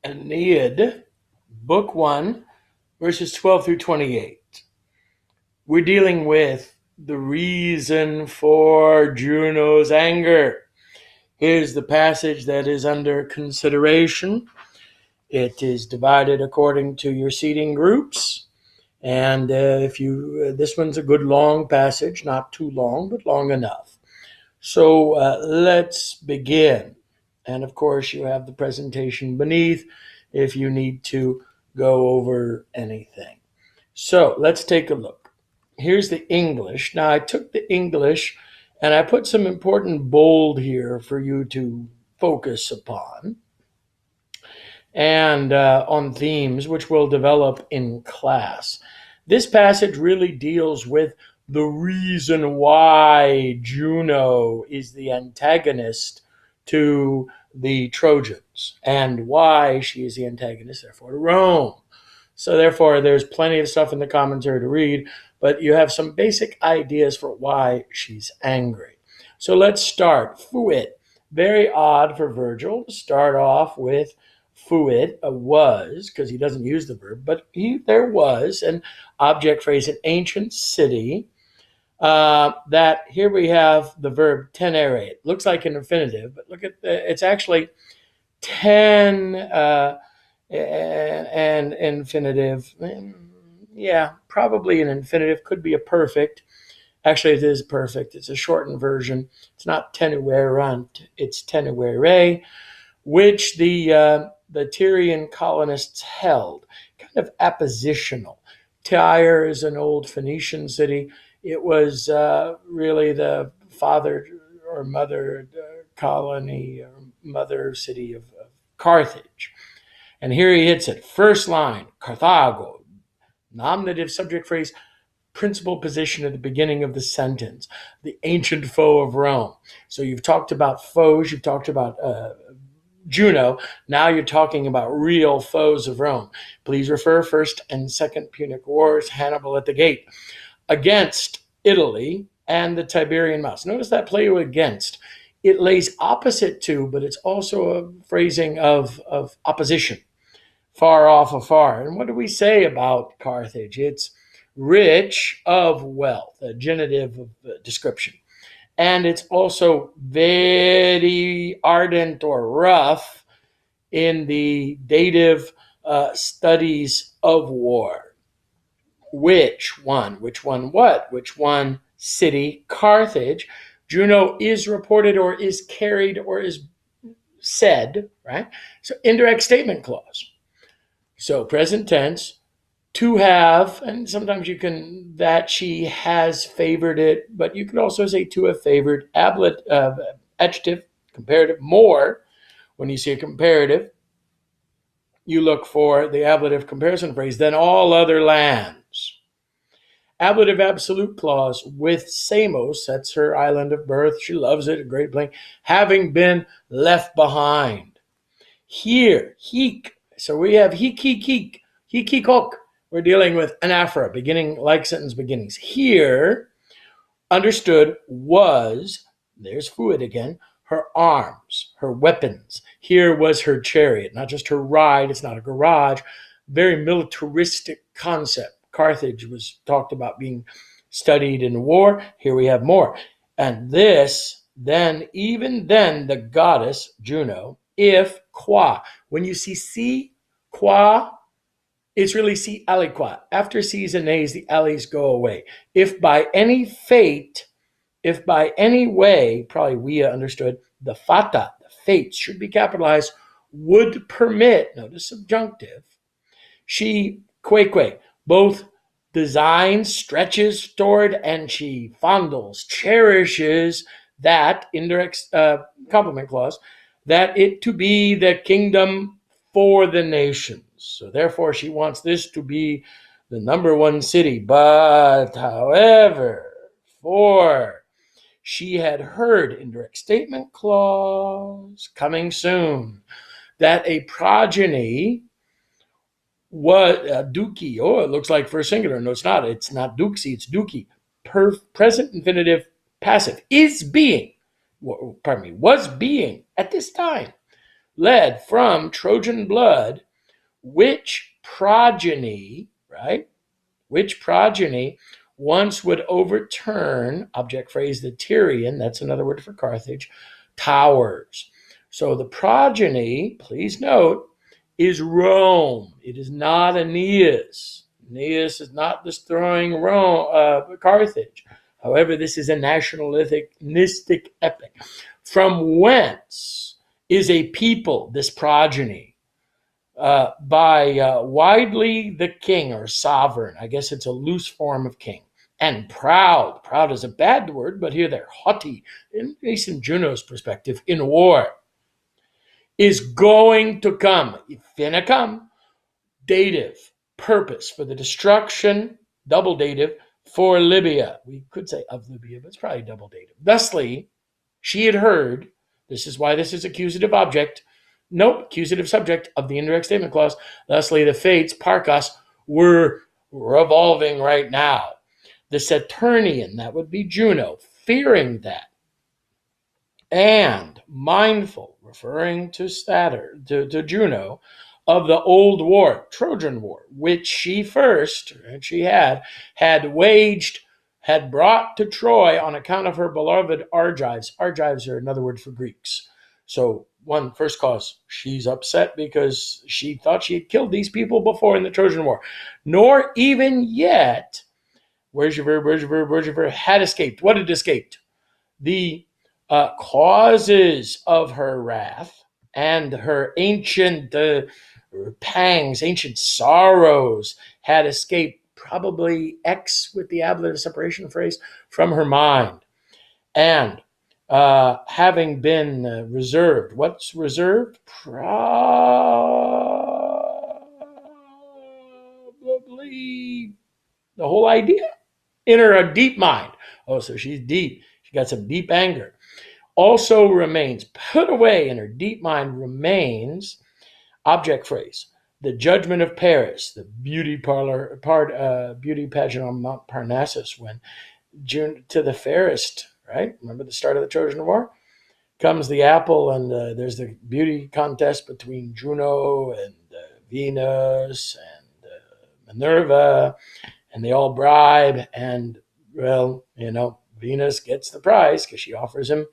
Aeneid, Book 1, verses 12 through 28. We're dealing with the reason for Juno's anger. Here's the passage that is under consideration. It is divided according to your seating groups. And this one's a good long passage, not too long, but long enough. So let's begin. And of course, you have the presentation beneath if you need to go over anything. So let's take a look. Here's the English. Now, I took the English and I put some important bold here for you to focus upon and on themes which we'll develop in class. This passage really deals with the reason why Juno is the antagonist to the Trojans and why she is the antagonist, therefore, to Rome. So, therefore, there's plenty of stuff in the commentary to read, but you have some basic ideas for why she's angry. So, let's start. Fuit. Very odd for Virgil to start off with fuit, was, because he doesn't use the verb, but there was an object phrase, an ancient city, that here we have the verb tenere. It looks like an infinitive, but look at it's actually ten and infinitive. Yeah, probably an infinitive, could be a perfect. Actually, it is perfect. It's a shortened version. It's not tenuerant, it's tenuere, which the Tyrian colonists held, kind of appositional. Tyre is an old Phoenician city. It was really the father or mother colony or mother city of Carthage. And here he hits it. First line, Carthago, nominative subject phrase, principal position at the beginning of the sentence, the ancient foe of Rome. So you've talked about foes, you've talked about Juno. Now you're talking about real foes of Rome. Please refer First and Second Punic Wars, Hannibal at the gate, against Italy and the Tiberian Mouse. Notice that play with against. It lays opposite to, but it's also a phrasing of opposition. Far off, afar. And what do we say about Carthage? It's rich of wealth, a genitive of description. And it's also very ardent or rough in the dative studies of war. Which one? Which one what? Which one city? Carthage. Juno is reported or is carried or is said, right? So indirect statement clause. So present tense, to have, and sometimes you can, that she has favored it, but you can also say to have favored, adjective, comparative, more. When you see a comparative, you look for the ablative comparison phrase, then all other lands. Ablative absolute clause with Samos, that's her island of birth, she loves it, a great plain, having been left behind. Here, heek, so we have heek, heek, heek, heek, heek, hook. We're dealing with anaphora, beginning like sentence beginnings. Here, understood, was, there's fuit again, her arms, her weapons. Here was her chariot, not just her ride, it's not a garage. Very militaristic concept. Carthage was talked about being studied in war. Here we have more. And this, then, even then, the goddess, Juno, if qua. When you see qua, it's really si aliqua. After C's and A's, the alleys go away. If by any fate, if by any way, probably we understood, the fata, the fates should be capitalized, would permit, notice subjunctive, she, queque, both designs, stretches toward, and she fondles, cherishes that, indirect complement clause, that it to be the kingdom for the nations. So therefore, she wants this to be the number one city. But, however, for she had heard, indirect statement clause, coming soon, that a progeny was duki. Oh, it looks like first singular. No, it's not. It's not duxi, it's duki. Present infinitive passive is being, was being at this time led from Trojan blood, which progeny, right? Which progeny once would overturn, object phrase, the Tyrian, that's another word for Carthage, towers. So the progeny, please note, is Rome. It is not Aeneas. Aeneas is not destroying Rome, Carthage. However, this is a nationalistic epic. From whence is a people, this progeny, by widely the king or sovereign. I guess it's a loose form of king. And proud. Proud is a bad word, but here they're haughty, at least in Juno's perspective, in war. Is going to come. Finna come. Dative. Purpose for the destruction. Double dative. For Libya. We could say of Libya, but it's probably double dative. Thusly, she had heard. This is why this is accusative object. Nope, accusative subject of the indirect statement clause. Thusly, the fates, Parcas, were revolving right now. The Saturnian, that would be Juno, fearing that, and mindful, referring to Saturn, to Juno, of the old war, Trojan War, which she first, and she had waged, had brought to Troy on account of her beloved Argives. Argives are another word for Greeks. So one, first cause, she's upset because she thought she had killed these people before in the Trojan War. Nor even yet, where's your verb, had escaped. What had escaped? The causes of her wrath and her ancient pangs, ancient sorrows had escaped, probably X with the ablative separation phrase, from her mind. And having been reserved. What's reserved? Probably the whole idea in her deep mind. Oh, so she's deep. She got some deep anger. Also remains, put away in her deep mind remains, object phrase, the judgment of Paris, the beauty pageant on Mount Parnassus, when June to the fairest, right? Remember the start of the Trojan War? Comes the apple, and there's the beauty contest between Juno and Venus and Minerva, and they all bribe, and, well, Venus gets the prize because she offers him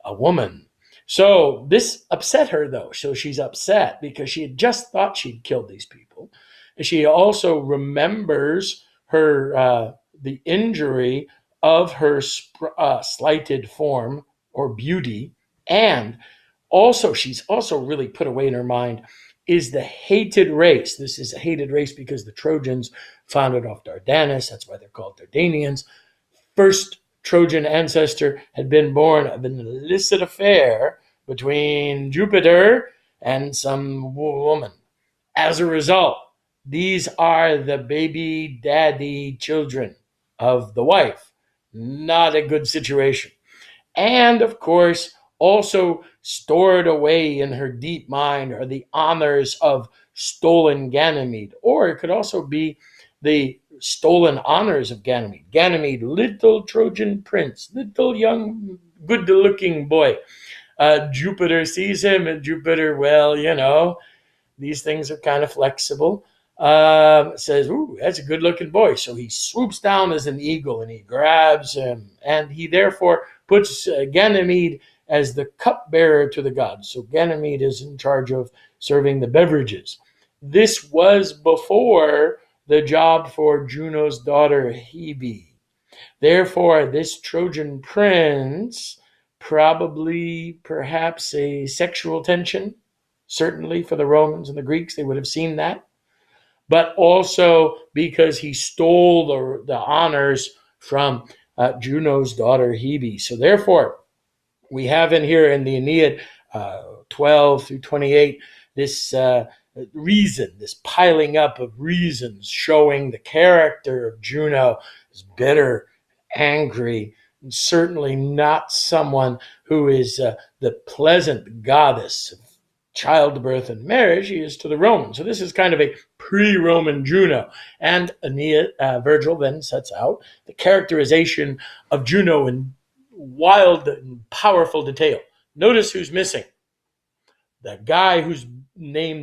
a woman. So this upset her, though. So she's upset because she had just thought she'd killed these people. And she also remembers her the injury of her slighted form or beauty. And also, she's also really put away in her mind is the hated race. This is a hated race because the Trojans founded off Dardanus. That's why they're called Dardanians. First Trojan ancestor had been born of an illicit affair between Jupiter and some woman. As a result, these are the baby daddy children of the wife. Not a good situation. And of course, also stored away in her deep mind are the honors of stolen Ganymede, or it could also be the stolen honors of Ganymede. Ganymede, little Trojan prince, little young, good-looking boy. Jupiter sees him, and Jupiter, well, these things are kind of flexible. Says, ooh, that's a good-looking boy. So he swoops down as an eagle, and he grabs him, and he therefore puts Ganymede as the cupbearer to the gods. So Ganymede is in charge of serving the beverages. This was before the job for Juno's daughter Hebe. Therefore, this Trojan prince, perhaps a sexual tension, certainly for the Romans and the Greeks, they would have seen that, but also because he stole the honors from Juno's daughter Hebe. So therefore, we have in here in the Aeneid 12 through 28, this reason, this piling up of reasons showing the character of Juno is bitter, angry, and certainly not someone who is the pleasant goddess of childbirth and marriage he is to the Romans. So this is kind of a pre-Roman Juno. And Virgil then sets out the characterization of Juno in wild and powerful detail. Notice who's missing. The guy who's named